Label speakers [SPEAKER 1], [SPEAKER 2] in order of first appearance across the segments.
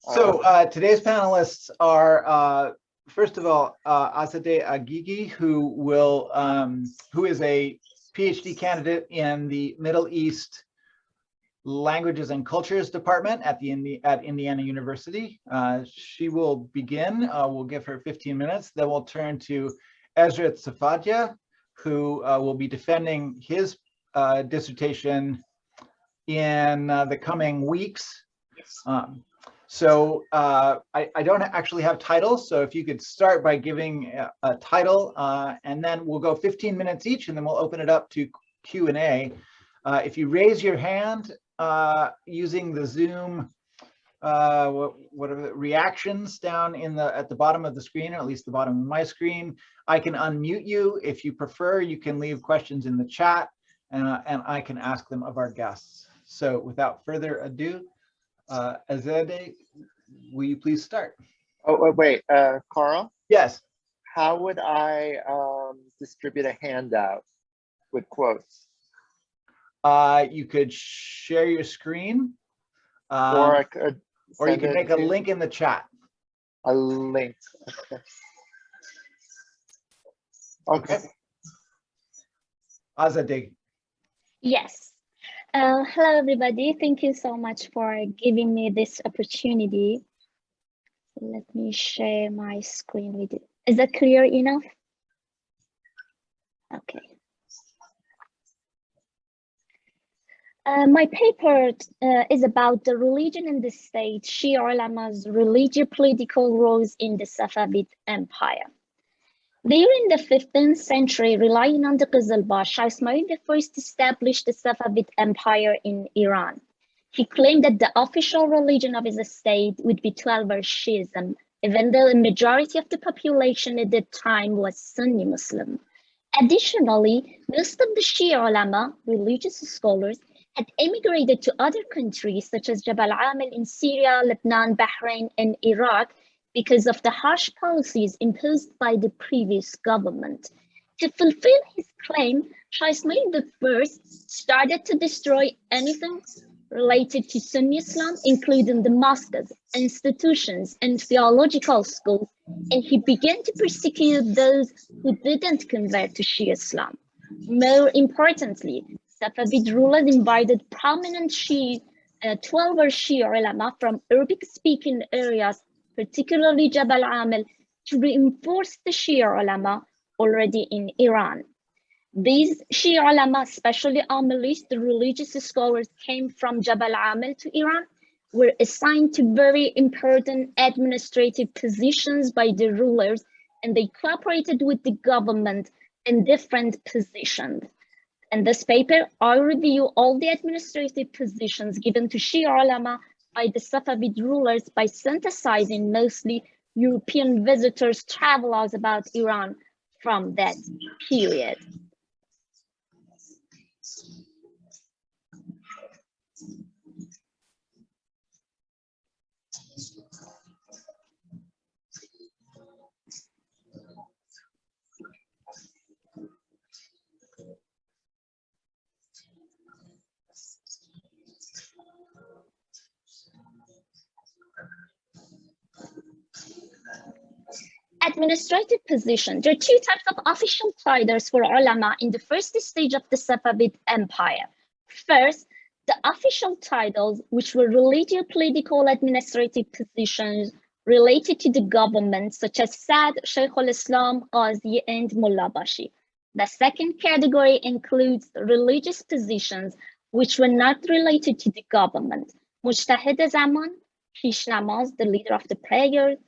[SPEAKER 1] So today's panelists are, first of all, Azadeh Aghighi, who is a PhD candidate in the Middle East Languages and Cultures Department at Indiana University. She will begin. We'll give her 15 minutes. Then we'll turn to Ezra Tzfadya, who will be defending his dissertation in the coming weeks. So I don't actually have titles, so if you could start by giving a title, and then we'll go 15 minutes each, and then we'll open it up to Q&A. If you raise your hand using the Zoom reactions down at the bottom of the screen, or at least the bottom of my screen, I can unmute you. If you prefer, you can leave questions in the chat, and I can ask them of our guests. So without further ado, Azadeh, will you please start?
[SPEAKER 2] Oh, wait, Carl?
[SPEAKER 1] Yes.
[SPEAKER 2] How would I distribute a handout with quotes?
[SPEAKER 1] You could share your screen.
[SPEAKER 2] Or I could
[SPEAKER 1] or you can make a link in the chat.
[SPEAKER 2] A link, okay. Okay.
[SPEAKER 1] Azadeh.
[SPEAKER 3] Yes. Hello, everybody. Thank you so much for giving me this opportunity. Let me share my screen with you. Is that clear enough? Okay. My paper is about the religion and the state, Shia ulama's religious political roles in the Safavid Empire. During the 15th century, relying on the Qizilbash, Shah Ismail first established the Safavid Empire in Iran. He claimed that the official religion of his state would be Twelver Shi'ism, even though a majority of the population at that time was Sunni Muslim. Additionally, most of the Shia ulama, religious scholars, had emigrated to other countries such as Jabal Amil in Syria, Lebanon, Bahrain, and Iraq, because of the harsh policies imposed by the previous government. To fulfill his claim, Shah Ismail I started to destroy anything related to Sunni Islam, including the mosques, institutions, and theological schools, and he began to persecute those who didn't convert to Shia Islam. More importantly, Safavid rulers invited prominent Twelver Shia ulama from Arabic-speaking areas, particularly Jabal Amil, to reinforce the Shia ulama already in Iran. These Shia ulama, especially Amilis, the religious scholars came from Jabal Amil to Iran, were assigned to very important administrative positions by the rulers, and they cooperated with the government in different positions. In this paper, I review all the administrative positions given to Shia ulama by the Safavid rulers by synthesizing mostly European visitors' travelers about Iran from that period. Administrative position. There are two types of official titles for ulama in the first stage of the Safavid Empire. First, the official titles, which were religious, political, administrative positions related to the government, such as Sad, Shaykh al-Islam, Qazi, and Mullah Bashi. The second category includes religious positions, which were not related to the government. Mujtahid Zaman, Pish Namaz, the leader of the prayers,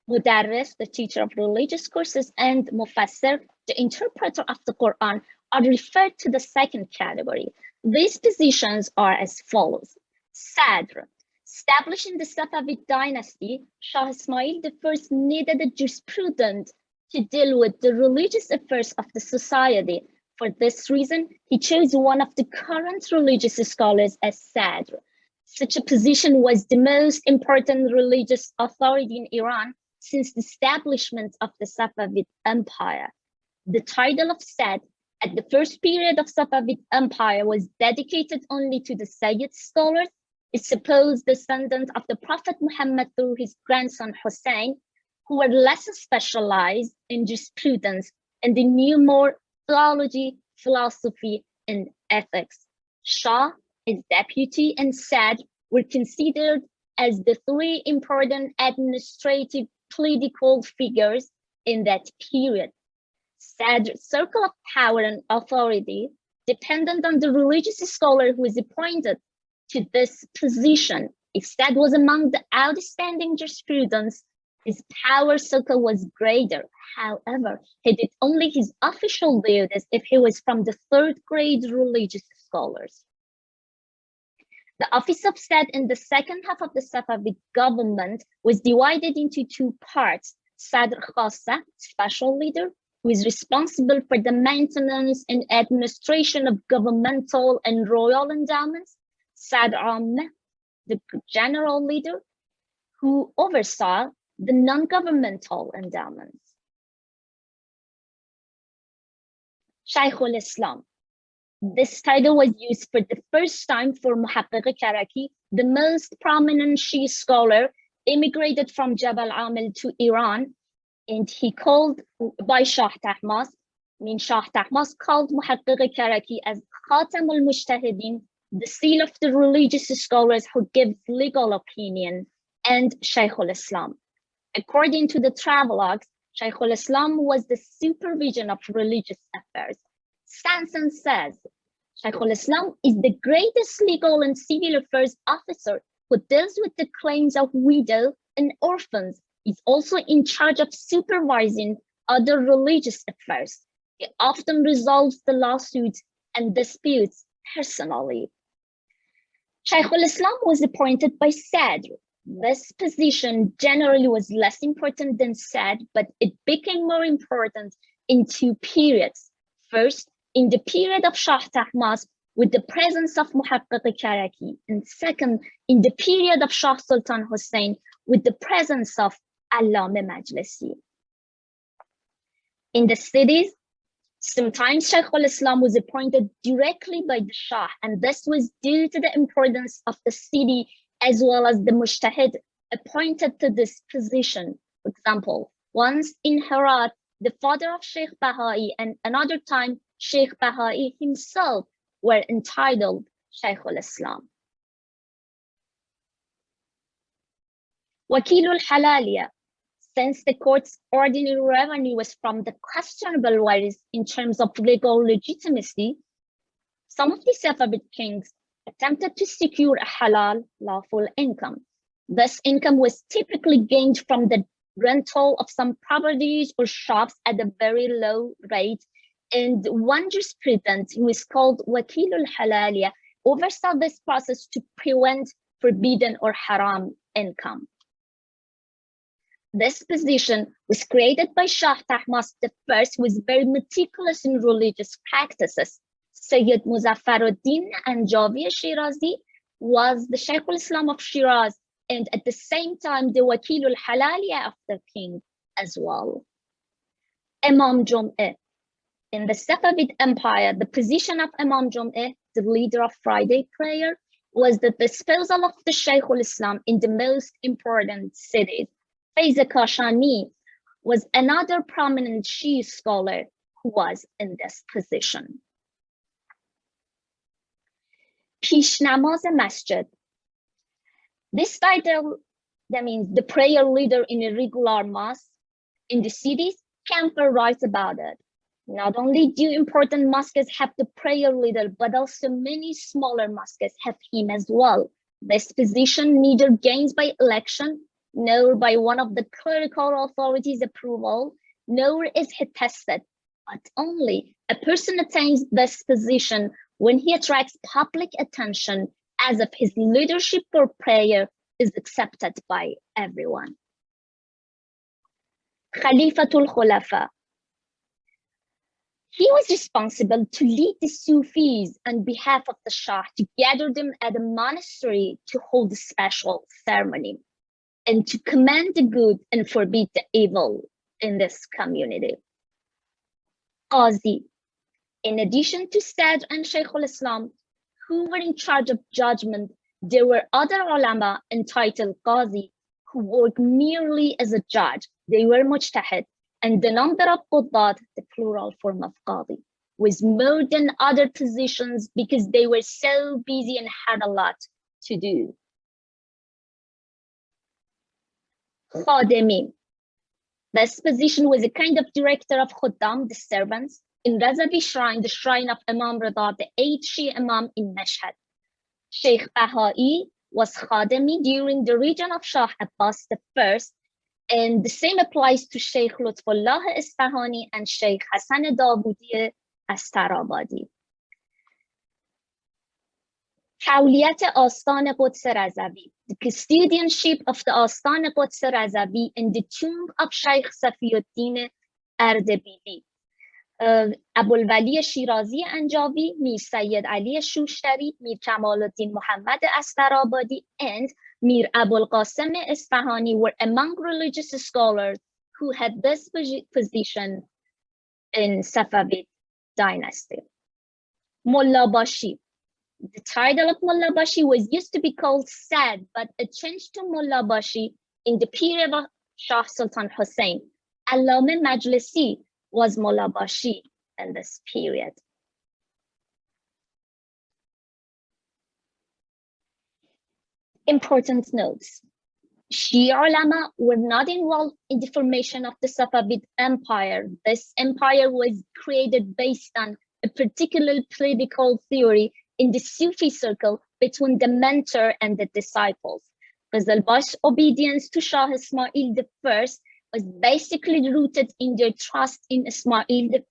[SPEAKER 3] Mudarris, the teacher of religious courses, and Mufassir, the interpreter of the Quran, are referred to the second category. These positions are as follows. Sadr. Established in the Safavid dynasty, Shah Ismail I needed a jurisprudent to deal with the religious affairs of the society. For this reason, he chose one of the current religious scholars as Sadr. Such a position was the most important religious authority in Iran since the establishment of the Safavid Empire. The title of Sad at the first period of Safavid Empire was dedicated only to the Sayyid scholars, a supposed descendant of the Prophet Muhammad through his grandson Hussein, who were less specialized in jurisprudence and they knew more theology, philosophy, and ethics. Shah, his deputy, and Sadr were considered as the three important administrative political figures in that period. Sadr's circle of power and authority depended on the religious scholar who was appointed to this position. If Sadr was among the outstanding jurisprudents, his power circle was greater. However, he did only his official duties if he was from the third grade religious scholars. The office of Sadr in the second half of the Safavid government was divided into two parts. Sadr Khassa, special leader, who is responsible for the maintenance and administration of governmental and royal endowments. Sadr Ammeh, the general leader, who oversaw the non-governmental endowments. Shaykh al-Islam. This title was used for the first time for Muhaqqiq Karaki, the most prominent Shia scholar, immigrated from Jabal Amil to Iran, and he called by Shah Tahmas. Shah Tahmas called Muhaqqiq Karaki as Khatam al-Mujtahidin, the seal of the religious scholars who give legal opinion, and Shaykh al-Islam. According to the travelogues, Shaykh al-Islam was the supervision of religious affairs. Sanson says, Shaykh al-Islam is the greatest legal and civil affairs officer who deals with the claims of widows and orphans. He's also in charge of supervising other religious affairs. He often resolves the lawsuits and disputes personally. Shaykh al-Islam was appointed by Sadr. This position generally was less important than Sadr, but it became more important in two periods. First, in the period of Shah Tahmas, with the presence of Muhaqqiq Karaki, and second, in the period of Shah Sultan Hussein, with the presence of Allame Majlisi. In the cities, sometimes Shaykh al-Islam was appointed directly by the Shah, and this was due to the importance of the city as well as the Mujtahid appointed to this position. For example, once in Herat, the father of Sheikh Bahai, and another time Sheikh Bahai himself were entitled Shaykh al-Islam. Wakil al-Halaliya. Since the court's ordinary revenue was from the questionable waris in terms of legal legitimacy, some of the Safavid kings attempted to secure a halal, lawful income. This income was typically gained from the rental of some properties or shops at a very low rate, and one jurisprudent, who is called Wakil al-Halaliya, oversaw this process to prevent forbidden or haram income. This position was created by Shah Tahmas I, who was very meticulous in religious practices. Sayyid Muzaffaruddin Anjavi Shirazi was the Shaykh al-Islam of Shiraz, and at the same time, the Wakil al-Halaliya of the king as well. Imam Jum'ah. In the Safavid Empire, the position of Imam Jum'ah, the leader of Friday prayer, was the disposal of the Shaykh al-Islam in the most important cities. Faiza Kashani was another prominent Shia scholar who was in this position. Pishnamaz Masjid. This title, that means the prayer leader in a regular mosque in the cities, Camper writes about it. Not only do important mosques have the prayer leader, but also many smaller mosques have him as well. This position neither gains by election, nor by one of the clerical authorities' approval, nor is he tested, but only a person attains this position when he attracts public attention, as if his leadership for prayer is accepted by everyone. Khalifatul Khulafa. He was responsible to lead the Sufis on behalf of the Shah, to gather them at a monastery to hold a special ceremony, and to command the good and forbid the evil in this community. Qazi. In addition to Sadr and Shaykh al-Islam, who were in charge of judgment, There were other ulama entitled Qazi who worked merely as a judge. They were mujtahid, and the number of qudat, the plural form of Qadi, was more than other positions because they were so busy and had a lot to do. Khadimi. This position was a kind of director of Khuddam, the servants, in Razavi shrine, the shrine of Imam Rida, the 8th Shia Imam in Mashhad. Sheikh Bahai was Khadimi during the reign of Shah Abbas I, and the same applies to Sheikh Lutfullah Isfahani and Sheikh Hassan Dawoodi Astarabadi. Hawliyat Astan Quds Razavi, the custodianship of the Astan Quds Razavi in the tomb of Sheikh Safiuddin Ardebili. Abul Wali Shirazi Anjavi, Mir Sayyid Ali Shushtari, Mir Kamaluddin Muhammad Astarabadi, and Mir Abul Qasim Isfahani were among religious scholars who had this position in Safavid dynasty. Mullah Bashi. The title of Mullah Bashi was used to be called Sad, but it changed to Mullah Bashi in the period of Shah Sultan Hussein. Allama Majlisi was Mullah Bashi in this period. Important notes. Shia ulama were not involved in the formation of the Safavid Empire. This empire was created based on a particular political theory in the Sufi circle between the mentor and the disciples. Qizilbash obedience to Shah Ismail I was basically rooted in their trust in Ismail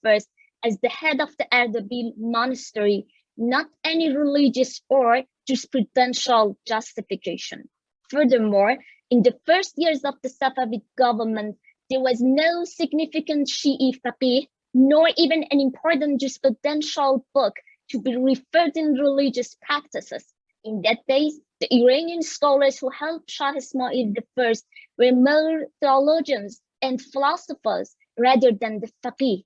[SPEAKER 3] I as the head of the Ardabil monastery, not any religious or jurisprudential justification. Furthermore, in the first years of the Safavid government, there was no significant Shi'i faqih, nor even an important jurisprudential book to be referred in religious practices. In that days, the Iranian scholars who helped Shah Ismail I were more theologians and philosophers rather than the faqih.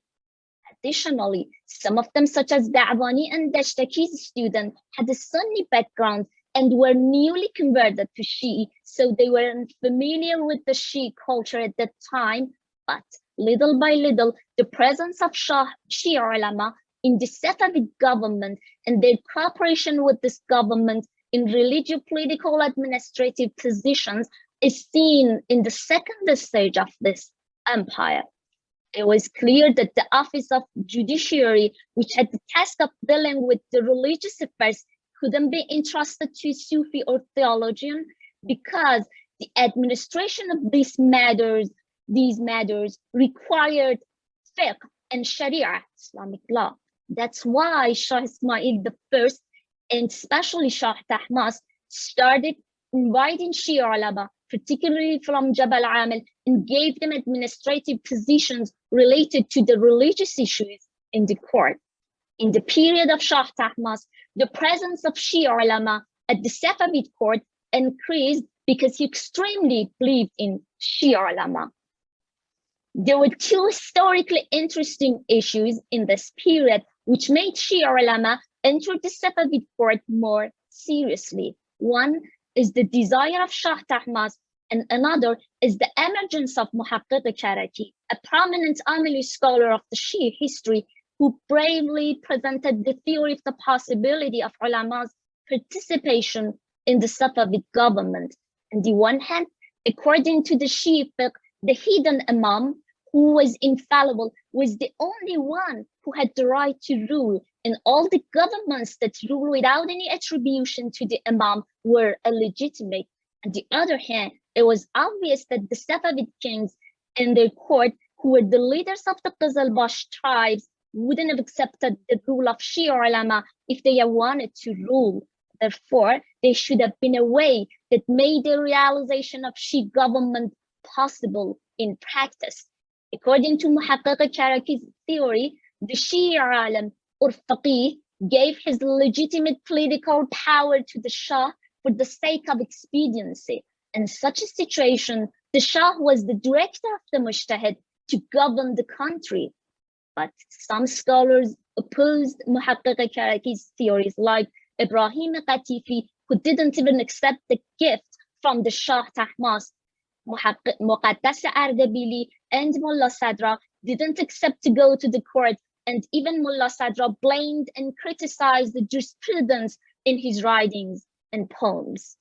[SPEAKER 3] Additionally, some of them, such as Da'wani and Dashtaki's students, had a Sunni background and were newly converted to Shi'i, so they weren't familiar with the Shi'i culture at that time. But little by little, the presence of Shia ulama in the Safavid government and their cooperation with this government in religious, political, administrative positions is seen in the second stage of this empire. It was clear that the office of judiciary, which had the task of dealing with the religious affairs, couldn't be entrusted to a Sufi or theologian because the administration of these matters required fiqh and sharia, Islamic law. That's why Shah Ismail I and especially Shah Tahmasp started inviting Shia ulama, particularly from Jabal Amil, and gave them administrative positions related to the religious issues in the court. In the period of Shah Tahmasp, the presence of Shia ulama at the Safavid court increased because he extremely believed in Shia ulama. There were two historically interesting issues in this period which made Shia ulama enter the Safavid court more seriously. One is the desire of Shah Tahmasp, and another is the emergence of Muhaqqiq Karaki, a prominent Amili scholar of the Shia history who bravely presented the theory of the possibility of ulama's participation in the Safavid government. On the one hand, according to the Shia fiqh, the hidden imam, who was infallible, was the only one who had the right to rule, and all the governments that rule without any attribution to the imam were illegitimate. On the other hand, it was obvious that the Safavid kings and their court, who were the leaders of the Qizilbash tribes, wouldn't have accepted the rule of Shia ulama if they had wanted to rule. Therefore, there should have been a way that made the realization of Shia government possible in practice. According to Muhaqqiq Karaki's theory, the Shia alim or faqih gave his legitimate political power to the Shah for the sake of expediency. In such a situation, the Shah was the director of the mujtahid to govern the country. But some scholars opposed Muhaqqiq Karaki's theories, like Ibrahim Qatifi, who didn't even accept the gift from the Shah Tahmasp, Muqaddas Ardebili and Mullah Sadra didn't accept to go to the court, and even Mullah Sadra blamed and criticized the jurisprudence in his writings and poems.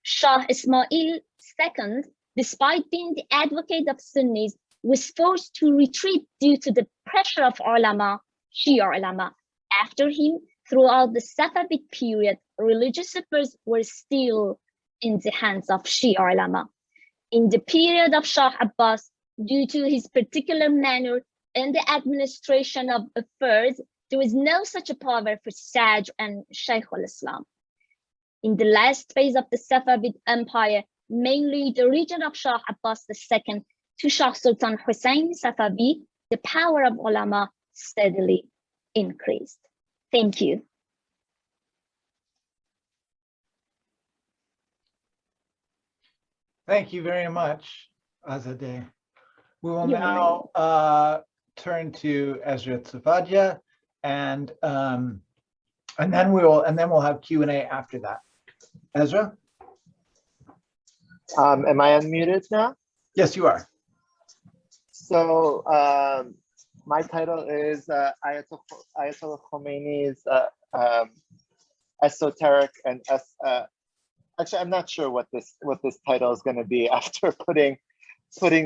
[SPEAKER 3] Shah Ismail II, despite being the advocate of Sunnis, was forced to retreat due to the pressure of ulama, Shia ulama. After him, throughout the Safavid period, religious affairs were still in the hands of Shia ulama. In the period of Shah Abbas, due to his particular manner in the administration of affairs, there was no such a power for Sadr and Shaykh al-Islam. In the last phase of the Safavid Empire, mainly the region of Shah Abbas II to Shah Sultan Hussein Safavi, the power of ulama steadily increased. Thank you.
[SPEAKER 1] Thank you very much, Azadeh. We will
[SPEAKER 3] You're
[SPEAKER 1] now turn to Ezra Tzfadya, and then we'll have Q&A after that. Ezra?
[SPEAKER 2] Am I unmuted now?
[SPEAKER 1] Yes, you are.
[SPEAKER 2] So my title is Ayatollah Khomeini's esoteric and actually I'm not sure what this title is going to be after putting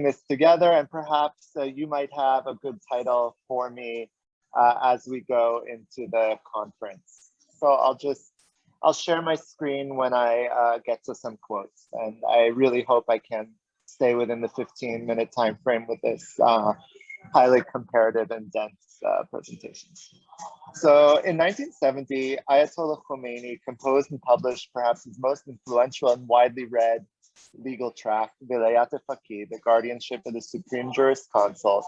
[SPEAKER 2] this together, and perhaps you might have a good title for me as we go into the conference. So I'll share my screen when I get to some quotes, and I really hope I can stay within the 15-minute time frame with this highly comparative and dense presentation. So in 1970, Ayatollah Khomeini composed and published perhaps his most influential and widely read legal tract, Vilayat-e-Faqih, the guardianship of the Supreme Jurisconsult,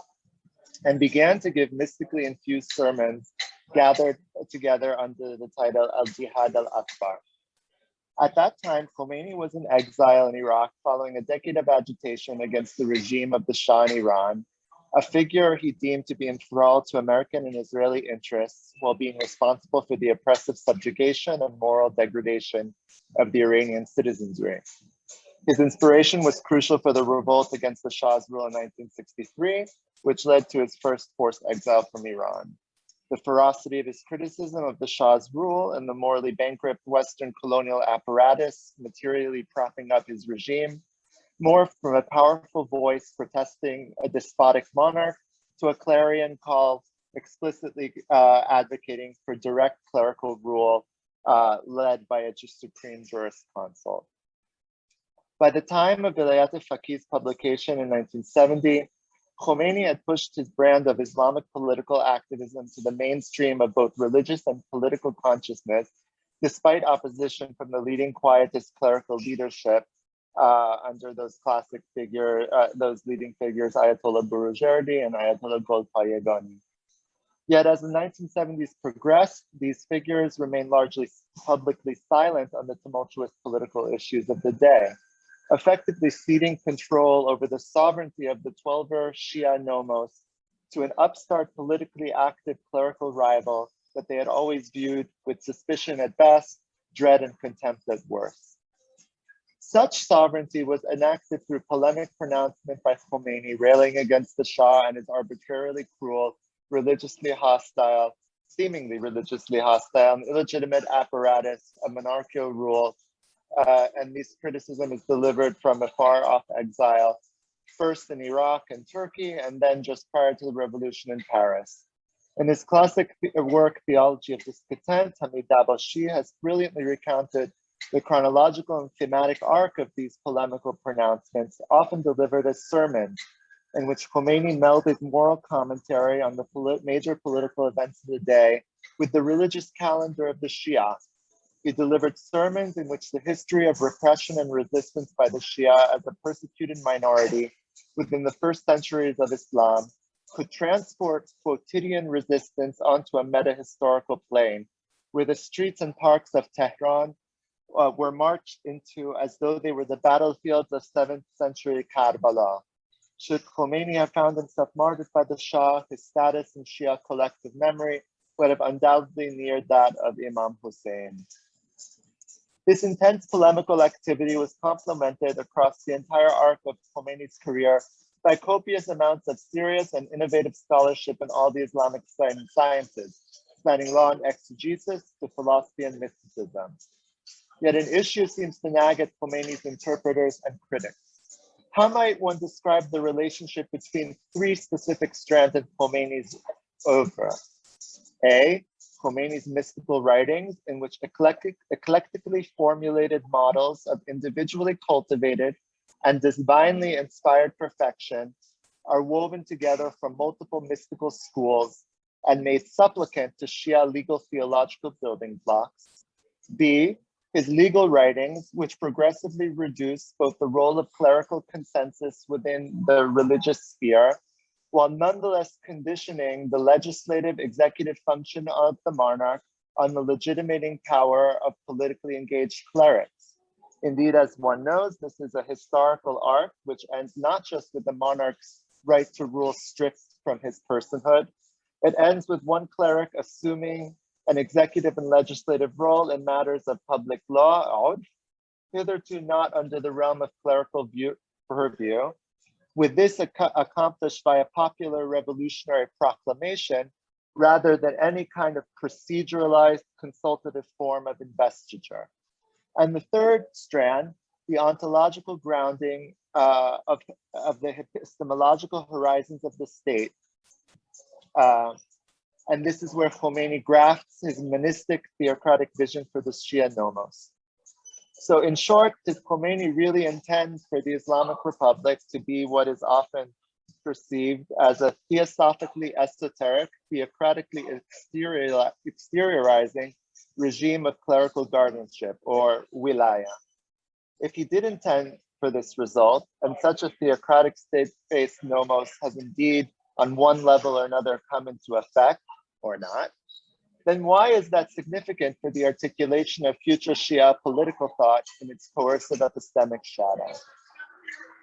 [SPEAKER 2] and began to give mystically infused sermons gathered together under the title Al-Jihad al-Akbar. At that time, Khomeini was in exile in Iraq following a decade of agitation against the regime of the Shah in Iran, a figure he deemed to be enthralled to American and Israeli interests while being responsible for the oppressive subjugation and moral degradation of the Iranian citizenry. His inspiration was crucial for the revolt against the Shah's rule in 1963, which led to his first forced exile from Iran. The ferocity of his criticism of the Shah's rule and the morally bankrupt Western colonial apparatus materially propping up his regime morphed from a powerful voice protesting a despotic monarch to a clarion call explicitly advocating for direct clerical rule led by a supreme jurisconsult. By the time of Vilayat-e-Faqih's publication in 1970, Khomeini had pushed his brand of Islamic political activism to the mainstream of both religious and political consciousness, despite opposition from the leading quietist clerical leadership under those classic those leading figures, Ayatollah Burujerdi and Ayatollah Golpayegani. Yet as the 1970s progressed, these figures remained largely publicly silent on the tumultuous political issues of the day, effectively ceding control over the sovereignty of the Twelver Shia nomos to an upstart politically active clerical rival that they had always viewed with suspicion at best, dread and contempt at worst. Such sovereignty was enacted through polemic pronouncement by Khomeini, railing against the Shah and his arbitrarily cruel, seemingly religiously hostile, and illegitimate apparatus of monarchical rule. And this criticism is delivered from a far-off exile, first in Iraq and Turkey, and then just prior to the revolution in Paris. In his classic work, Theology of Discontent, Hamid Dabashi has brilliantly recounted the chronological and thematic arc of these polemical pronouncements, often delivered as sermons, in which Khomeini melded moral commentary on the major political events of the day with the religious calendar of the Shia. He delivered sermons in which the history of repression and resistance by the Shia as a persecuted minority within the first centuries of Islam could transport quotidian resistance onto a meta-historical plane, where the streets and parks of Tehran were marched into as though they were the battlefields of 7th century Karbala. Should Khomeini have found himself martyred by the Shah, his status in Shia collective memory would have undoubtedly neared that of Imam Hussein. This intense polemical activity was complemented across the entire arc of Khomeini's career by copious amounts of serious and innovative scholarship in all the Islamic sciences, spanning law and exegesis to philosophy and mysticism. Yet an issue seems to nag at Khomeini's interpreters and critics. How might one describe the relationship between three specific strands of Khomeini's oeuvre? A, Khomeini's mystical writings, in which eclectically formulated models of individually cultivated and divinely inspired perfection are woven together from multiple mystical schools and made supplicant to Shia legal theological building blocks. B, his legal writings, which progressively reduce both the role of clerical consensus within the religious sphere, while nonetheless conditioning the legislative executive function of the monarch on the legitimating power of politically engaged clerics. Indeed, as one knows, this is a historical arc which ends not just with the monarch's right to rule stripped from his personhood, it ends with one cleric assuming an executive and legislative role in matters of public law, hitherto not under the realm of clerical purview. With this accomplished by a popular revolutionary proclamation, rather than any kind of proceduralized consultative form of investiture. And the third strand, the ontological grounding of the epistemological horizons of the state. And this is where Khomeini grafts his monistic theocratic vision for the Shia nomos. So in short, did Khomeini really intend for the Islamic Republic to be what is often perceived as a theosophically esoteric, theocratically exteriorizing regime of clerical guardianship, or wilaya? If he did intend for this result, and such a theocratic state-based nomos has indeed on one level or another come into effect, or not, then why is that significant for the articulation of future Shia political thought in its coercive epistemic shadow?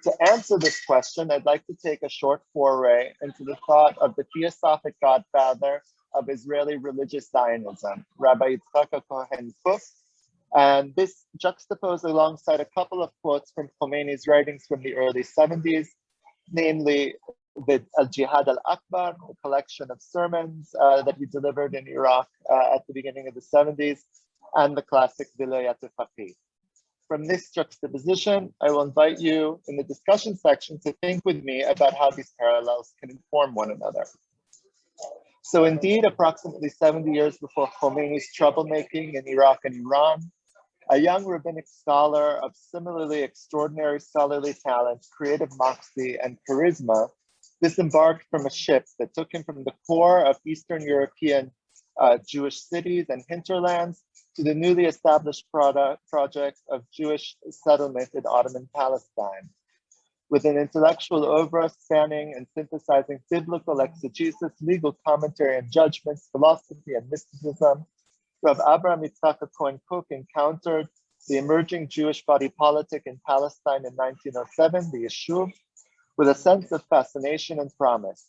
[SPEAKER 2] To answer this question, I'd like to take a short foray into the thought of the theosophic godfather of Israeli religious Zionism, Rabbi Yitzchak Cohen Kook, and this juxtaposed alongside a couple of quotes from Khomeini's writings from the early 70s, namely the Al-Jihad al-Akbar, a collection of sermons that he delivered in Iraq at the beginning of the 70s, and the classic Vilayat al-Faqih. From this juxtaposition, I will invite you in the discussion section to think with me about how these parallels can inform one another. So indeed, approximately 70 years before Khomeini's troublemaking in Iraq and Iran, a young rabbinic scholar of similarly extraordinary scholarly talent, creative moxie, and charisma disembarked from a ship that took him from the core of Eastern European Jewish cities and hinterlands to the newly established project of Jewish settlement in Ottoman Palestine. With an intellectual oeuvre spanning and synthesizing biblical exegesis, legal commentary and judgments, philosophy and mysticism, Rav Abraham Yitzchak Cohen Kook encountered the emerging Jewish body politic in Palestine in 1907, the Yishuv, with a sense of fascination and promise.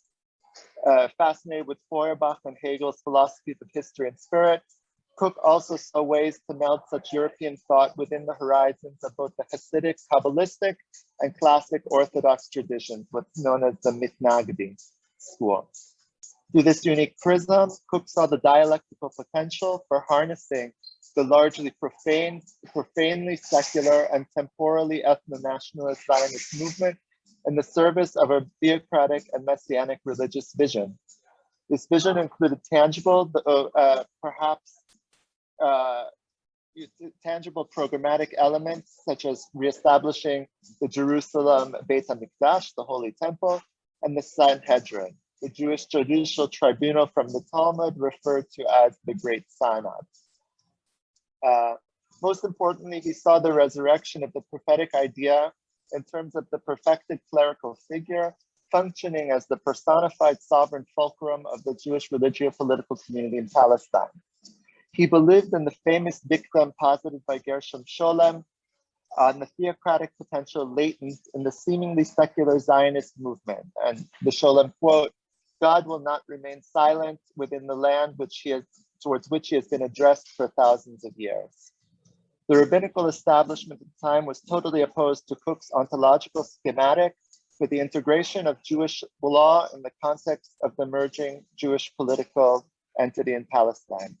[SPEAKER 2] Fascinated with Feuerbach and Hegel's philosophies of history and spirit, Kook also saw ways to meld such European thought within the horizons of both the Hasidic, Kabbalistic, and classic Orthodox traditions, what's known as the Mitnagdi school. Through this unique prism, Kook saw the dialectical potential for harnessing the largely profanely secular and temporally ethno-nationalist Zionist movement in the service of a theocratic and messianic religious vision. This vision included tangible, tangible programmatic elements such as reestablishing the Jerusalem Beit HaMikdash, the Holy Temple, and the Sanhedrin, the Jewish judicial tribunal from the Talmud referred to as the Great Synod. Most importantly, he saw the resurrection of the prophetic idea in terms of the perfected clerical figure functioning as the personified sovereign fulcrum of the Jewish religio-political community in Palestine. He believed in the famous dictum posited by Gershom Scholem on the theocratic potential latent in the seemingly secular Zionist movement. And the Scholem quote, "God will not remain silent within the land towards which he has been addressed for thousands of years." The rabbinical establishment at the time was totally opposed to Cook's ontological schematic for the integration of Jewish law in the context of the emerging Jewish political entity in Palestine.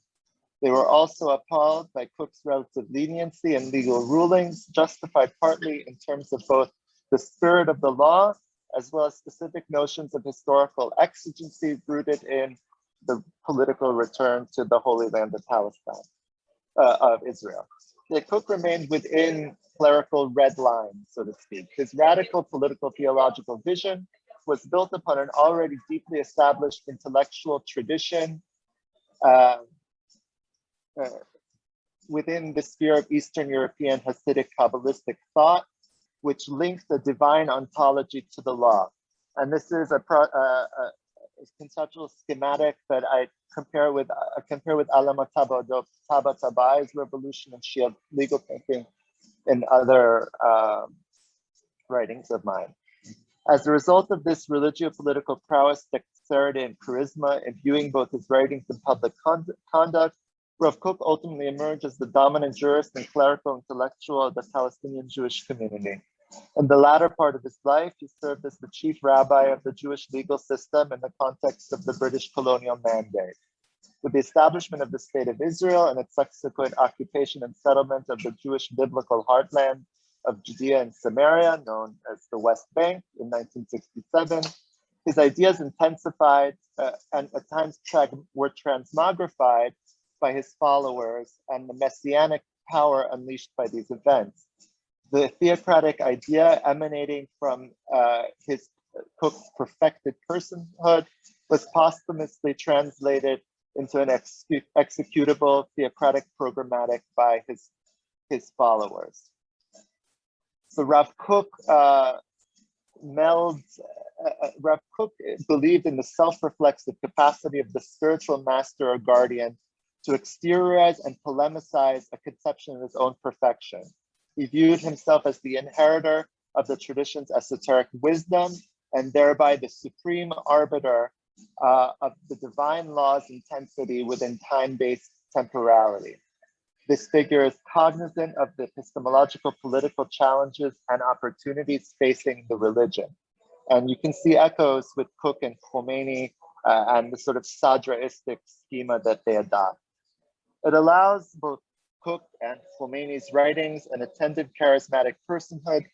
[SPEAKER 2] They were also appalled by Cook's relative leniency and legal rulings, justified partly in terms of both the spirit of the law, as well as specific notions of historical exigency rooted in the political return to the Holy Land of Palestine, of Israel. Cook remained within clerical red lines, so to speak. His radical political theological vision was built upon an already deeply established intellectual tradition within the sphere of Eastern European Hasidic Kabbalistic thought, which linked the divine ontology to the law. And this is a conceptual schematic that I compare with Alama Tabatabai's revolution in Shia legal thinking and other writings of mine. As a result of this religio-political prowess, dexterity, and charisma, imbuing both his writings and public conduct, Rav Kook ultimately emerged as the dominant jurist and clerical intellectual of the Palestinian Jewish community. In the latter part of his life, he served as the chief rabbi of the Jewish legal system in the context of the British colonial mandate. With the establishment of the State of Israel and its subsequent occupation and settlement of the Jewish biblical heartland of Judea and Samaria, known as the West Bank, in 1967, his ideas intensified and at times were transmogrified by his followers and the messianic power unleashed by these events. The theocratic idea emanating from his Cook's perfected personhood was posthumously translated into an executable theocratic programmatic by his followers. So Rav Kook Rav Kook believed in the self-reflexive capacity of the spiritual master or guardian to exteriorize and polemicize a conception of his own perfection. He viewed himself as the inheritor of the tradition's esoteric wisdom and thereby the supreme arbiter of the divine law's intensity within time-based temporality. This figure is cognizant of the epistemological political challenges and opportunities facing the religion. And you can see echoes with Kook and Khomeini and the sort of Sadraistic schema that they adopt. It allows both Kook and Khomeini's writings an attended charismatic personhood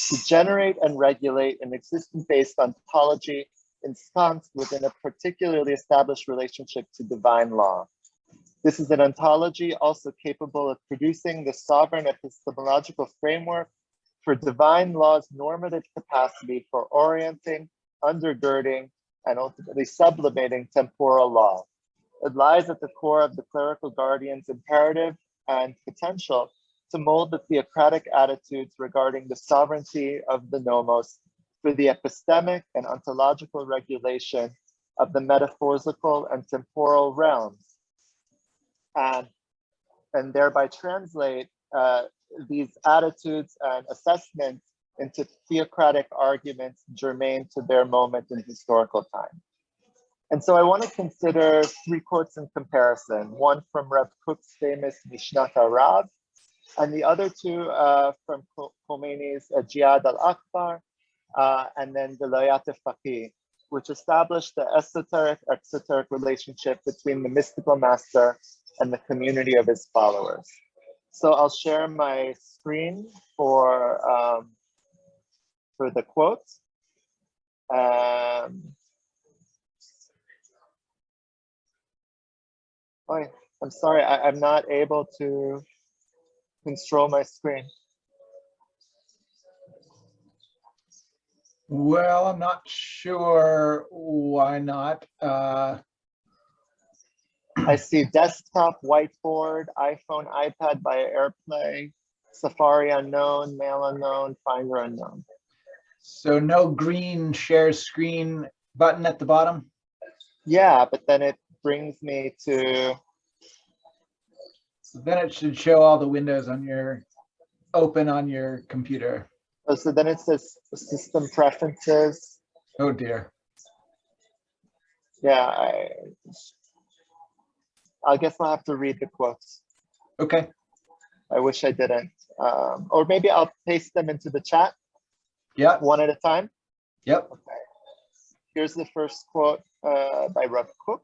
[SPEAKER 2] to generate and regulate an existence-based ontology ensconced within a particularly established relationship to divine law. This is an ontology also capable of producing the sovereign epistemological framework for divine law's normative capacity for orienting, undergirding, and ultimately sublimating temporal law. It lies at the core of the clerical guardian's imperative and potential to mold the theocratic attitudes regarding the sovereignty of the nomos for the epistemic and ontological regulation of the metaphysical and temporal realms, and thereby translate these attitudes and assessments into theocratic arguments germane to their moment in historical time. And so I want to consider three quotes in comparison, one from Rav Kook's famous Mishnat Rav, and the other two from Khomeini's Jihad al-Akbar, and then the Layat al-Faqih, which established the esoteric-exoteric relationship between the mystical master and the community of his followers. So I'll share my screen for the quotes. I'm sorry, I'm not able to control my screen.
[SPEAKER 1] Well, I'm not sure why not.
[SPEAKER 2] I see desktop, whiteboard, iPhone, iPad via AirPlay, Safari unknown, Mail unknown, Finder unknown.
[SPEAKER 1] So no green share screen button at the bottom?
[SPEAKER 2] Yeah, but then it brings me to...
[SPEAKER 1] Then it should show all the windows on your, open on your computer.
[SPEAKER 2] Oh, so then it says system preferences.
[SPEAKER 1] Oh dear.
[SPEAKER 2] Yeah, I guess I'll have to read the quotes.
[SPEAKER 1] Okay.
[SPEAKER 2] I wish I didn't. Or maybe I'll paste them into the chat.
[SPEAKER 1] Yep.
[SPEAKER 2] One at a time.
[SPEAKER 1] Yep.
[SPEAKER 2] Okay. Here's the first quote by Rav Kook.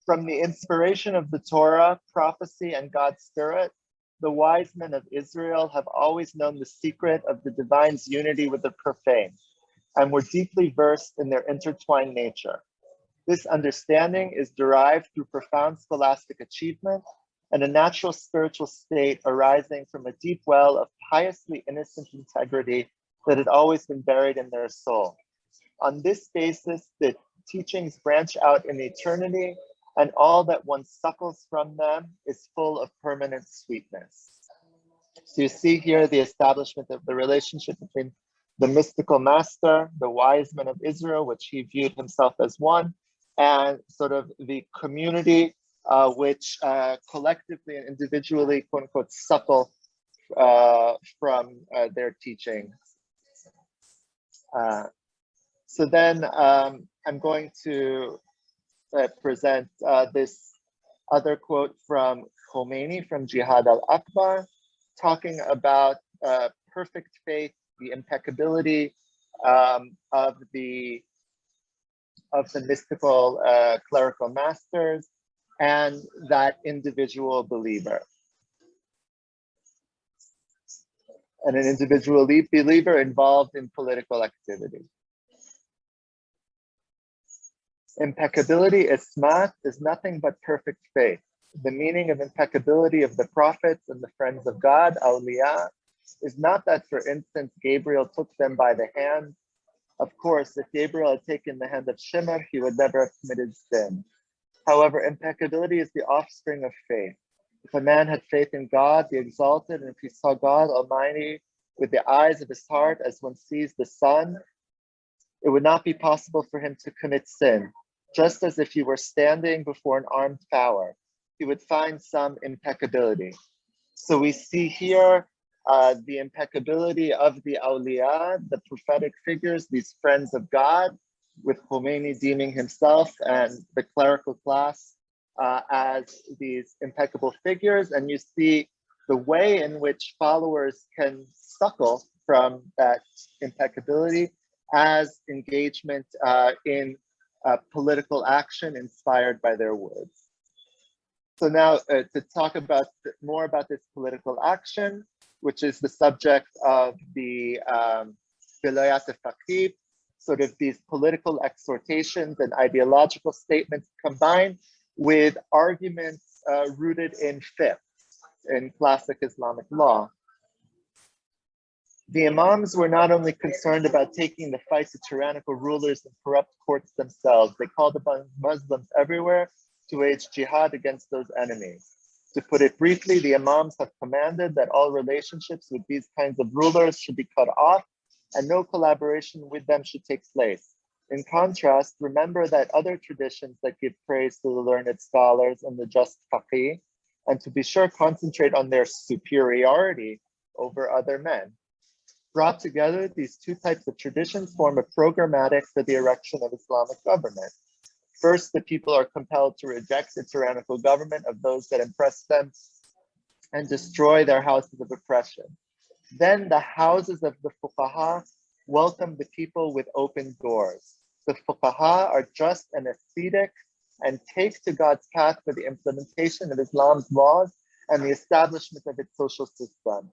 [SPEAKER 2] From the inspiration of the Torah, prophecy, and God's Spirit, the wise men of Israel have always known the secret of the divine's unity with the profane, and were deeply versed in their intertwined nature. This understanding is derived through profound scholastic achievement and a natural spiritual state arising from a deep well of piously innocent integrity that had always been buried in their soul. On this basis, the teachings branch out in eternity, and all that one suckles from them is full of permanent sweetness. So you see here the establishment of the relationship between the mystical master, the wise men of Israel, which he viewed himself as one, and sort of the community, which collectively and individually, quote unquote, suckle from their teaching. So then I'm going to present this other quote from Khomeini from Jihad al-Akbar, talking about perfect faith, the impeccability of the mystical clerical masters and that individual believer. And an individual believer involved in political activity. Impeccability, ismat, is nothing but perfect faith. The meaning of impeccability of the prophets and the friends of God, awliya, is not that, for instance, Gabriel took them by the hand. Of course, if Gabriel had taken the hand of Shimon, he would never have committed sin. However, impeccability is the offspring of faith. If a man had faith in God, the exalted, and if he saw God Almighty with the eyes of his heart as one sees the sun, it would not be possible for him to commit sin. Just as if he were standing before an armed power, he would find some impeccability. So we see here the impeccability of the awliya, the prophetic figures, these friends of God, with Khomeini deeming himself and the clerical class as these impeccable figures. And you see the way in which followers can suckle from that impeccability as engagement in political action inspired by their words. So now to talk about more about this political action, which is the subject of the Vilayat al-Faqih, sort of these political exhortations and ideological statements combined with arguments rooted in fiqh, in classic Islamic law. The imams were not only concerned about taking the fight to tyrannical rulers and corrupt courts themselves, they called upon Muslims everywhere to wage jihad against those enemies. To put it briefly, the imams have commanded that all relationships with these kinds of rulers should be cut off and no collaboration with them should take place. In contrast, remember that other traditions that give praise to the learned scholars and the just faqih, and to be sure concentrate on their superiority over other men. Brought together, these two types of traditions form a programmatic for the erection of Islamic government. First, the people are compelled to reject the tyrannical government of those that impress them and destroy their houses of oppression. Then the houses of the fuqaha welcome the people with open doors. The fuqaha are just and ascetic and take to God's path for the implementation of Islam's laws and the establishment of its social system.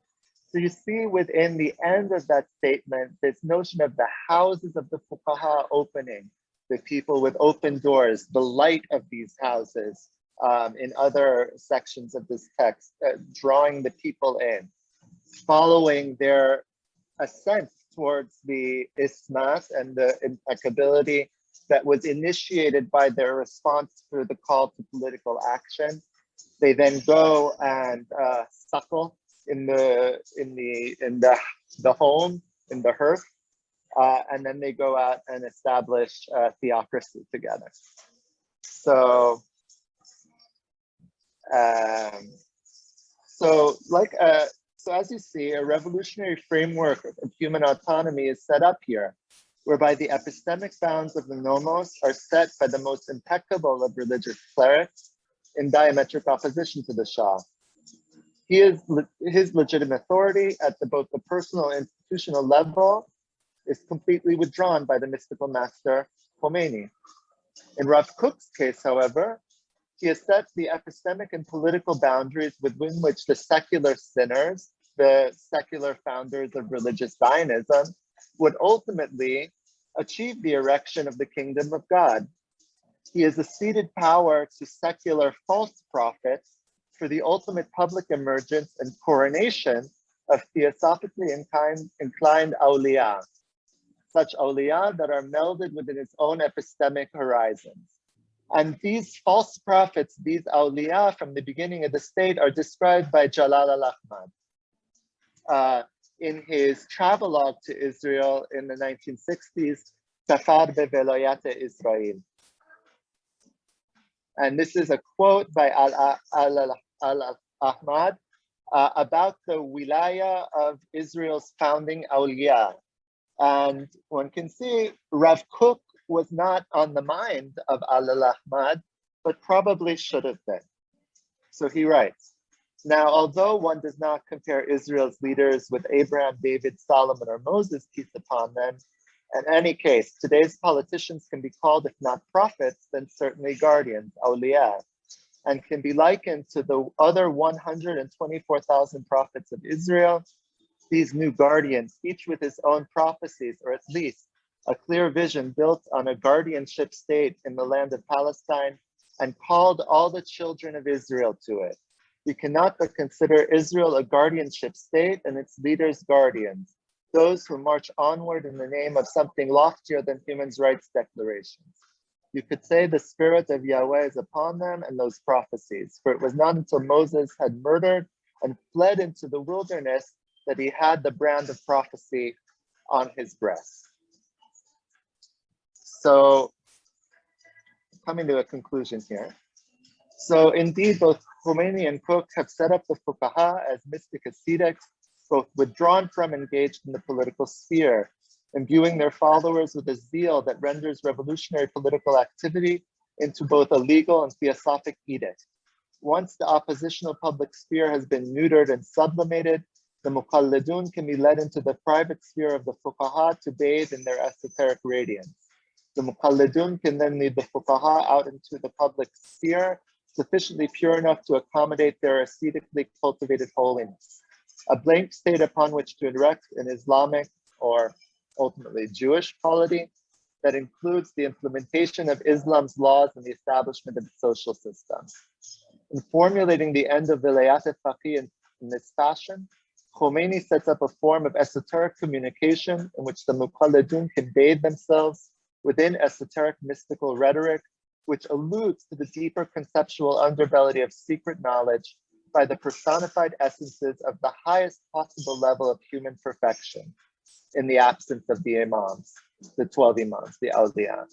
[SPEAKER 2] So you see within the end of that statement, this notion of the houses of the fuqaha opening, the people with open doors, the light of these houses in other sections of this text, drawing the people in, following their ascent towards the ismat and the impeccability that was initiated by their response to the call to political action. They then go and suckle in the home, in the hearth, and then they go out and establish theocracy together. So, so as you see, a revolutionary framework of human autonomy is set up here. whereby the epistemic bounds of the nomos are set by the most impeccable of religious clerics in diametric opposition to the Shah. His legitimate authority at both the personal and institutional level is completely withdrawn by the mystical master Khomeini. In Rav Kook's case, however, he has set the epistemic and political boundaries within which the secular sinners, the secular founders of religious Zionism, would ultimately achieve the erection of the kingdom of God. He has acceded power to secular false prophets for the ultimate public emergence and coronation of theosophically inclined awliya, such awliya that are melded within its own epistemic horizons. And these false prophets, these awliya from the beginning of the state, are described by Jalal al-Ahmad in his travelogue to Israel in the 1960s, Safavid Velayat Israel. And this is a quote by al-Ahmad about the wilaya of Israel's founding awliya. And one can see Rav Kook was not on the mind of al-Ahmad, but probably should have been. So he writes, now, although one does not compare Israel's leaders with Abraham, David, Solomon, or Moses, peace upon them, in any case, today's politicians can be called, if not prophets, then certainly guardians, awliya, and can be likened to the other 124,000 prophets of Israel. These new guardians, each with his own prophecies, or at least a clear vision built on a guardianship state in the land of Palestine, and called all the children of Israel to it. We cannot but consider Israel a guardianship state and its leaders guardians, those who march onward in the name of something loftier than human rights declarations. You could say the spirit of Yahweh is upon them and those prophecies, for it was not until Moses had murdered and fled into the wilderness that he had the brand of prophecy on his breast. So, coming to a conclusion here. So indeed, both Khomeini and Kook have set up the fuqaha as mystic ascetics, both withdrawn from engaged in the political sphere, imbuing their followers with a zeal that renders revolutionary political activity into both a legal and theosophic edict. Once the oppositional public sphere has been neutered and sublimated, the muqalladun can be led into the private sphere of the fuqaha to bathe in their esoteric radiance. The muqalladun can then lead the fuqaha out into the public sphere, sufficiently pure enough to accommodate their ascetically cultivated holiness, a blank state upon which to erect an Islamic or ultimately Jewish polity that includes the implementation of Islam's laws and the establishment of its social system. In formulating the end of Vilayat al-Faqih in this fashion, Khomeini sets up a form of esoteric communication in which the muqalladun can bathe themselves within esoteric mystical rhetoric, which alludes to the deeper conceptual underbelly of secret knowledge by the personified essences of the highest possible level of human perfection in the absence of the imams, the 12 imams, the awliya.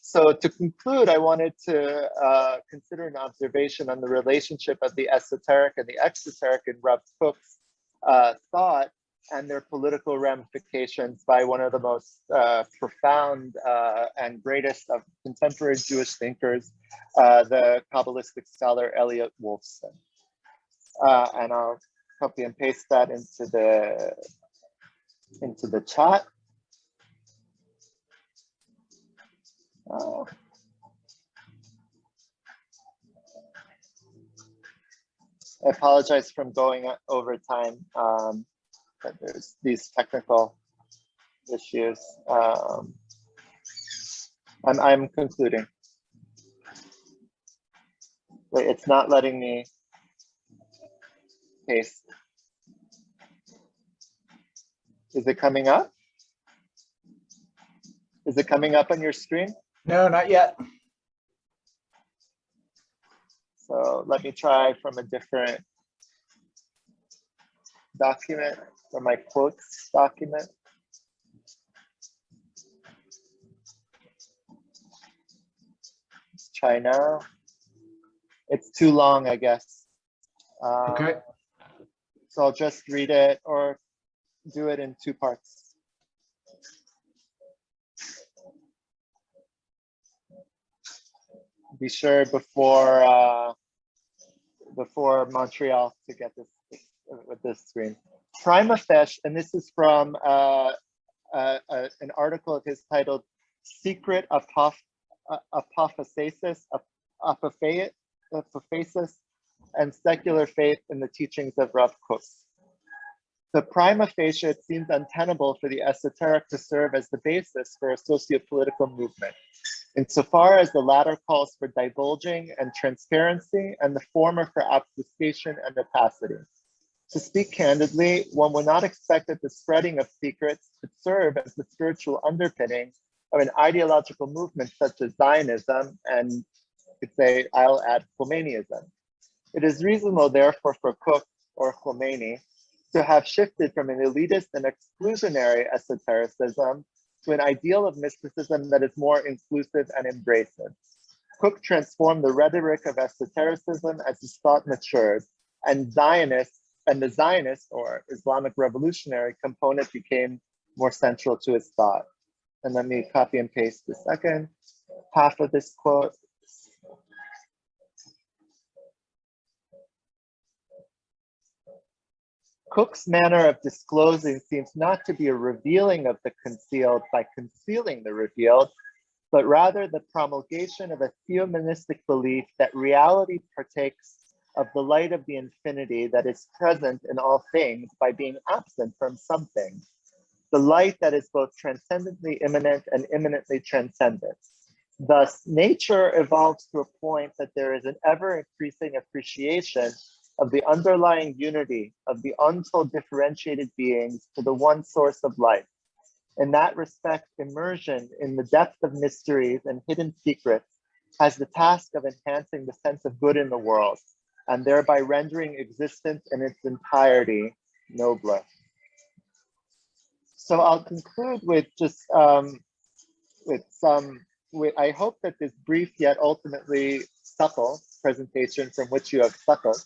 [SPEAKER 2] So to conclude, I wanted to consider an observation on the relationship of the esoteric and the exoteric in Rav Kook's thought and their political ramifications by one of the most profound and greatest of contemporary Jewish thinkers, the Kabbalistic scholar Elliot Wolfson. And I'll copy and paste that into the chat. I apologize for going over time. But there's these technical issues. I'm concluding. Wait, it's not letting me paste. Is it coming up? Is it coming up on your screen?
[SPEAKER 1] No, not yet.
[SPEAKER 2] So let me try from a different document, from my quotes document. Let's try now. It's too long, I guess.
[SPEAKER 1] Okay.
[SPEAKER 2] So I'll just read it or do it in two parts. be sure before Montreal to get this with this screen. Prima facie, and this is from an article of his titled "Secret Apophasis and Secular Faith in the Teachings of Rav Kook." The prima facie, it seems untenable for the esoteric to serve as the basis for a socio-political movement, insofar as the latter calls for divulging and transparency, and the former for obfuscation and opacity. To speak candidly, one would not expect that the spreading of secrets could serve as the spiritual underpinning of an ideological movement such as Zionism, and you could say, I'll add Khomeiniism. It is reasonable, therefore, for Kook or Khomeini to have shifted from an elitist and exclusionary esotericism to an ideal of mysticism that is more inclusive and embracive. Kook transformed the rhetoric of esotericism as his thought matured, and the Zionist or Islamic revolutionary component became more central to his thought. And let me copy and paste the second half of this quote. Kook's manner of disclosing seems not to be a revealing of the concealed by concealing the revealed, but rather the promulgation of a theomonistic belief that reality partakes of the light of the infinity that is present in all things by being absent from something. The light that is both transcendently immanent and immanently transcendent. Thus, nature evolves to a point that there is an ever-increasing appreciation of the underlying unity of the untold differentiated beings to the one source of life. In that respect, immersion in the depth of mysteries and hidden secrets has the task of enhancing the sense of good in the world, and thereby rendering existence in its entirety nobler. So I'll conclude with just I hope that this brief yet ultimately supple presentation from which you have suckled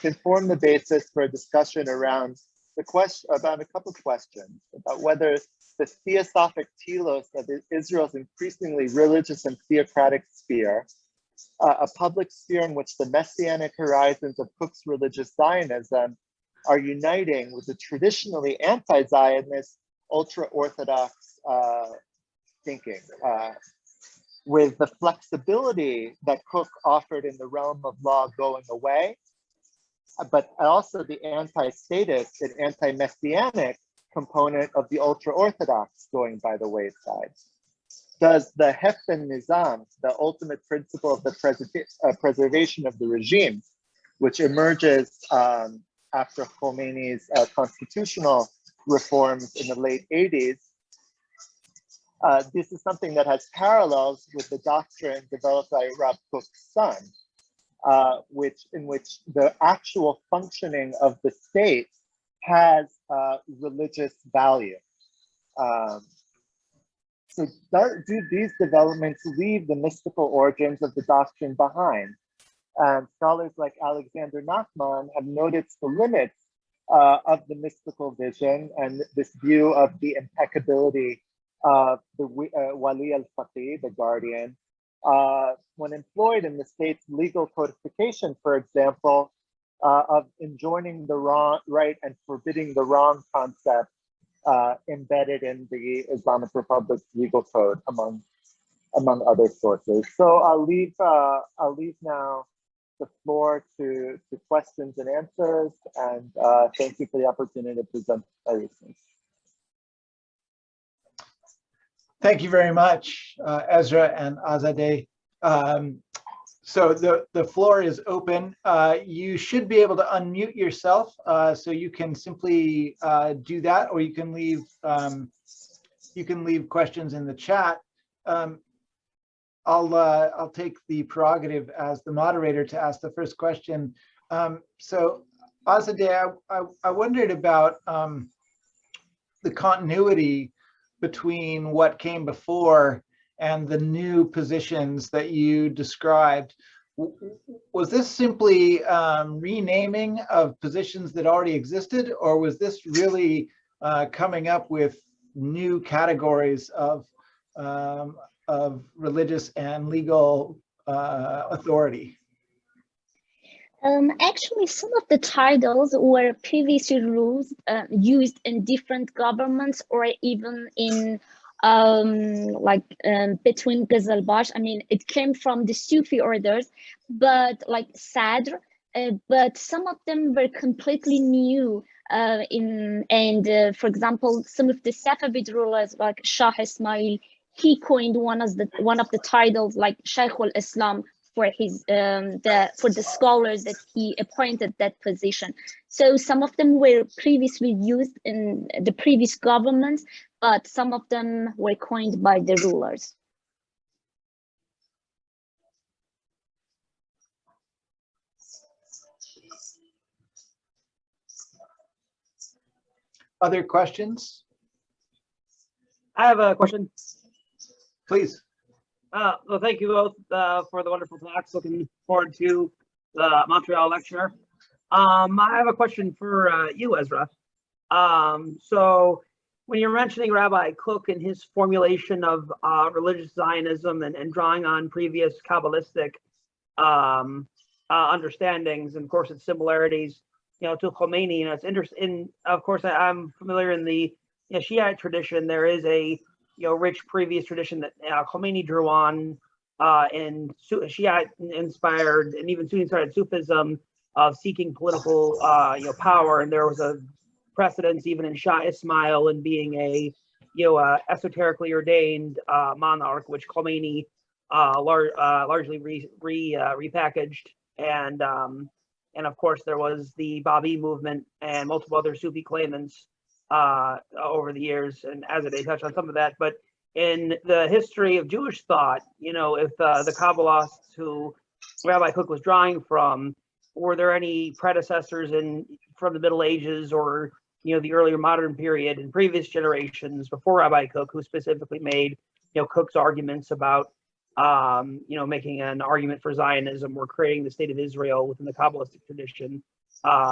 [SPEAKER 2] can form the basis for a discussion around the question about a couple of questions about whether the theosophic telos of Israel's increasingly religious and theocratic sphere, a public sphere in which the messianic horizons of Kook's religious Zionism are uniting with the traditionally anti-Zionist, ultra-Orthodox thinking, with the flexibility that Kook offered in the realm of law going away, but also the anti-statist and anti-messianic component of the ultra-Orthodox going by the wayside. Does the Heften Nizam, the ultimate principle of the preservation of the regime, which emerges after Khomeini's constitutional reforms in the late 80s, this is something that has parallels with the doctrine developed by Rav Kook's son, in which the actual functioning of the state has religious value. So do these developments leave the mystical origins of the doctrine behind? Scholars like Alexander Nachman have noticed the limits of the mystical vision and this view of the impeccability of the Wali al-Faqih, the guardian, when employed in the state's legal codification, for example, of enjoining the wrong right and forbidding the wrong concept embedded in the Islamic Republic's legal code, among other sources. So I'll leave now the floor to questions and answers, and thank you for the opportunity to present my research.
[SPEAKER 1] Thank you very much, Ezra and Azadeh. So the floor is open. You should be able to unmute yourself, so you can simply do that, or you can leave questions in the chat. I'll take the prerogative as the moderator to ask the first question. So Azadeh, I wondered about the continuity between what came before and the new positions that you described. Was this simply renaming of positions that already existed, or was this really coming up with new categories of religious and legal authority?
[SPEAKER 3] Actually, some of the titles were previously used in different governments or even in between Ghazalbash. I mean, it came from the Sufi orders, but like Sadr, but some of them were completely new. For example, some of the Safavid rulers like Shah Ismail, he coined one of the titles like Shaykh al-Islam for his for the scholars that he appointed that position. So some of them were previously used in the previous governments, but some of them were coined by the rulers.
[SPEAKER 1] Other questions?
[SPEAKER 4] I have a question.
[SPEAKER 1] Please.
[SPEAKER 4] Well, thank you both for the wonderful talks. Looking forward to the Montreal lecture. I have a question for you, Ezra. So when you're mentioning Rabbi Kook and his formulation of religious Zionism and drawing on previous Kabbalistic understandings and, of course, its similarities, to Khomeini, it's interesting. Of course, I'm familiar in the Shiite tradition. There is a rich previous tradition that Khomeini drew on in Shiite inspired and even Sunni inspired Sufism of seeking political power, and there was a precedence even in Shah Ismail in being a esoterically ordained monarch, which Khomeini largely repackaged, and of course there was the Babi movement and multiple other Sufi claimants over the years, and Azadeh touched on some of that. But in the history of Jewish thought, if the Kabbalists who Rabbi Kook was drawing from, were there any predecessors from the Middle Ages or the earlier modern period in previous generations before Rabbi Kook who specifically made Kook's arguments about making an argument for Zionism or creating the state of Israel within the Kabbalistic tradition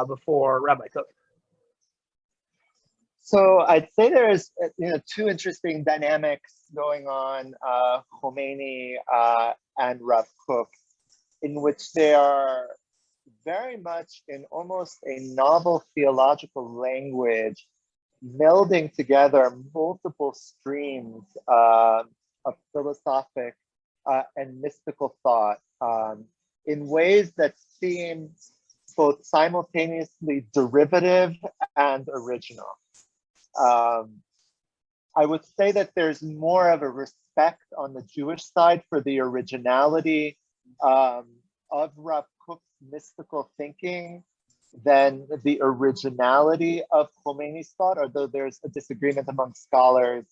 [SPEAKER 4] before Rabbi Kook?
[SPEAKER 2] So I'd say there's two interesting dynamics going on, Khomeini and Rav Kook, in which they are very much in almost a novel theological language, melding together multiple streams of philosophic and mystical thought in ways that seem both simultaneously derivative and original. I would say that there's more of a respect on the Jewish side for the originality of Rav Kook's mystical thinking than the originality of Khomeini's thought, although there's a disagreement among scholars,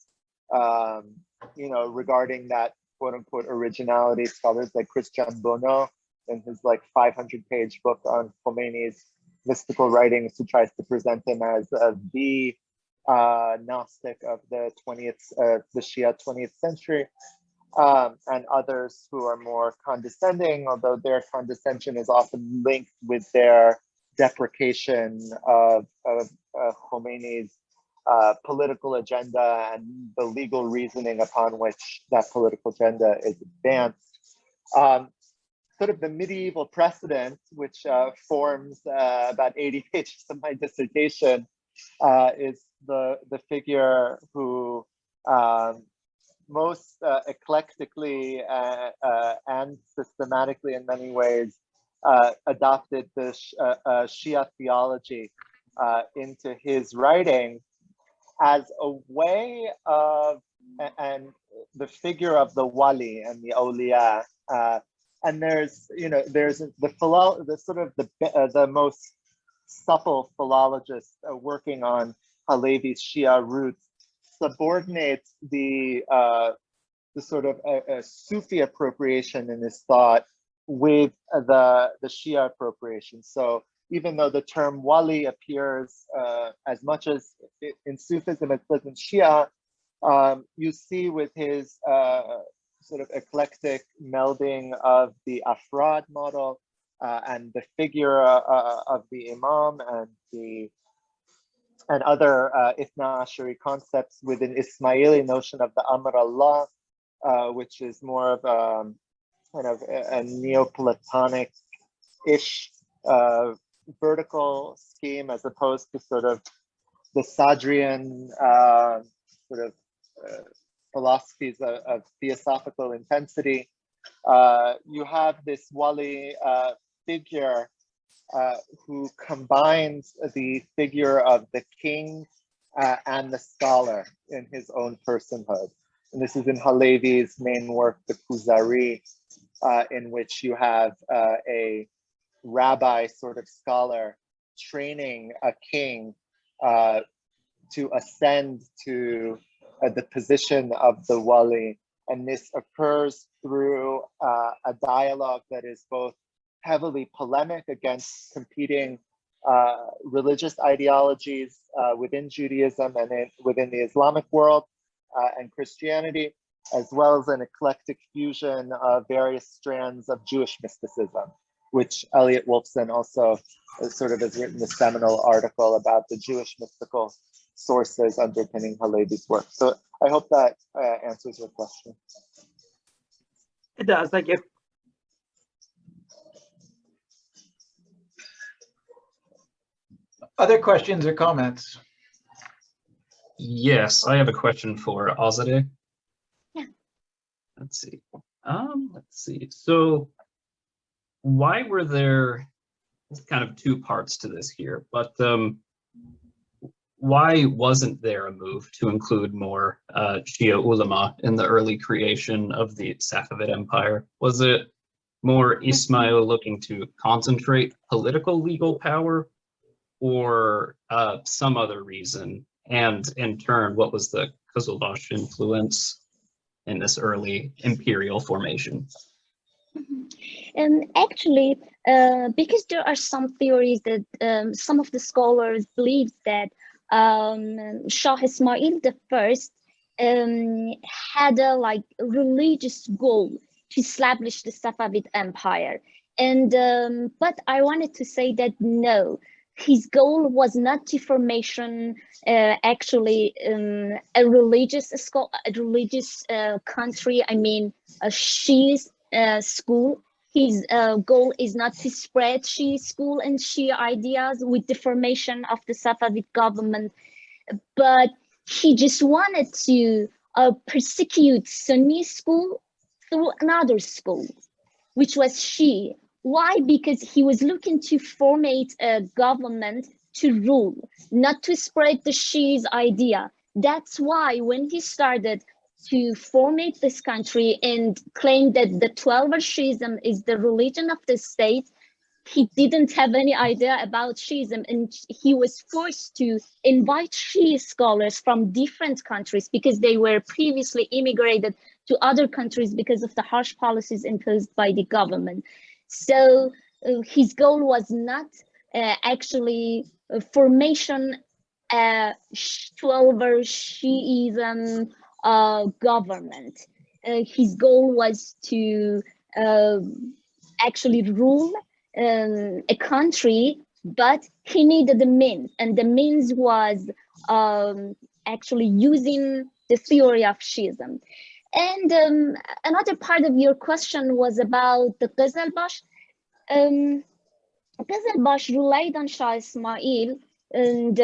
[SPEAKER 2] regarding that quote unquote originality. Scholars like Christian Bono in his 500-page book on Khomeini's mystical writings, who tries to present him as the Gnostic of the Shia 20th century, and others who are more condescending, although their condescension is often linked with their deprecation of Khomeini's political agenda and the legal reasoning upon which that political agenda is advanced. Sort of the medieval precedent, which forms about 80 pages of my dissertation, is the figure who most eclectically and systematically in many ways adopted the Shia theology into his writing as a way of, and the figure of the wali and the awliya, and there's the most supple philologist working on Halevi's Shia roots subordinates the sort of a Sufi appropriation in his thought with the Shia appropriation. So even though the term wali appears as much as in Sufism as it does in Shia, you see with his sort of eclectic melding of the Afrad model and the figure of the Imam and other Ithna Ashari concepts within Ismaili notion of the Amr Allah, which is more of kind of a Neoplatonic-ish vertical scheme, as opposed to sort of the Sadrian sort of philosophies of theosophical intensity. You have this wali figure who combines the figure of the king and the scholar in his own personhood. And this is in Halevi's main work, the Kuzari, in which you have a rabbi sort of scholar training a king to ascend to the position of the wali. And this occurs through a dialogue that is both heavily polemic against competing religious ideologies within Judaism and within the Islamic world and Christianity, as well as an eclectic fusion of various strands of Jewish mysticism, which Elliot Wolfson also sort of has written the seminal article about the Jewish mystical sources underpinning Halevi's work. So I hope that answers your question.
[SPEAKER 4] It does, thank you.
[SPEAKER 1] Other questions or comments?
[SPEAKER 5] Yes, I have a question for Azadeh.
[SPEAKER 3] Yeah.
[SPEAKER 5] Let's see. So why were there kind of two parts to this here, but why wasn't there a move to include more Shia ulama in the early creation of the Safavid Empire? Was it more Ismail looking to concentrate political legal power, or some other reason? And in turn, what was the Qizilbash influence in this early imperial formation?
[SPEAKER 3] Actually, because there are some theories that some of the scholars believe that Shah Ismail I had a religious goal to establish the Safavid Empire, and but I wanted to say that no, his goal was not to formation actually a religious country. I mean, a Shi'ist school. His goal is not to spread Shia school and Shia ideas with the formation of the Safavid government, but he just wanted to persecute Sunni school through another school, which was Shia. Why? Because he was looking to formate a government to rule, not to spread the Shia's idea. That's why when he started to formate this country and claim that the Twelver Shi'ism is the religion of the state, he didn't have any idea about Shi'ism, and he was forced to invite Shia scholars from different countries because they were previously immigrated to other countries because of the harsh policies imposed by the government. So his goal was not actually formation Twelver Shi'ism government. His goal was to actually rule a country, but he needed the means, and the means was actually using the theory of Shi'ism. And another part of your question was about the Qizilbash. Qizilbash relied on Shah Ismail, and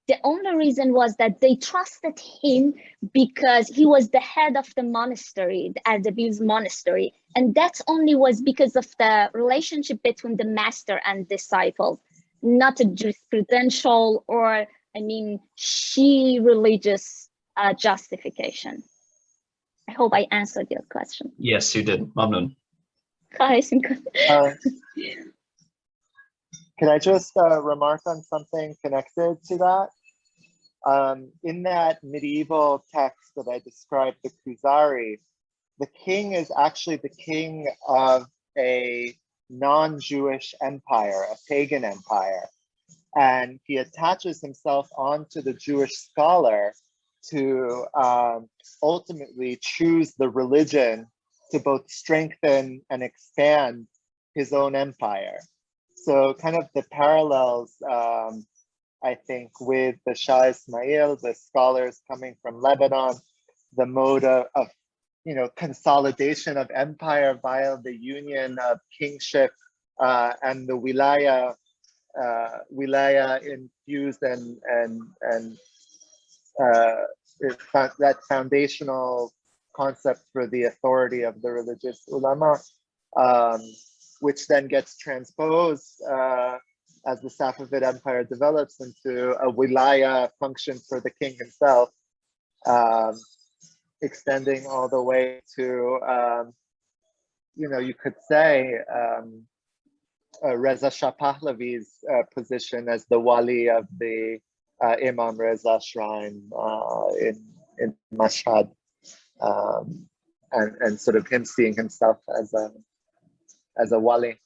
[SPEAKER 3] the only reason was that they trusted him because he was the head of the monastery, the Ardabil's monastery. And that only was because of the relationship between the master and disciple, not a jurisprudential or, I mean, Shia religious justification. I hope I answered your question.
[SPEAKER 5] Yes, you did. Mamnun.
[SPEAKER 2] Can I just remark on something connected to that? In that medieval text that I described, the Kuzari, the king is actually the king of a non-Jewish empire, a pagan empire. And he attaches himself onto the Jewish scholar to ultimately choose the religion to both strengthen and expand his own empire. So kind of the parallels, I think, with the Shah Ismail, the scholars coming from Lebanon, the mode of consolidation of empire via the union of kingship and the wilaya infused and that foundational concept for the authority of the religious ulama, which then gets transposed as the Safavid Empire develops into a wilaya function for the king himself, extending all the way to, you could say, Reza Shah Pahlavi's position as the wali of the Imam Reza shrine in Mashhad, and sort of him seeing himself as a wali.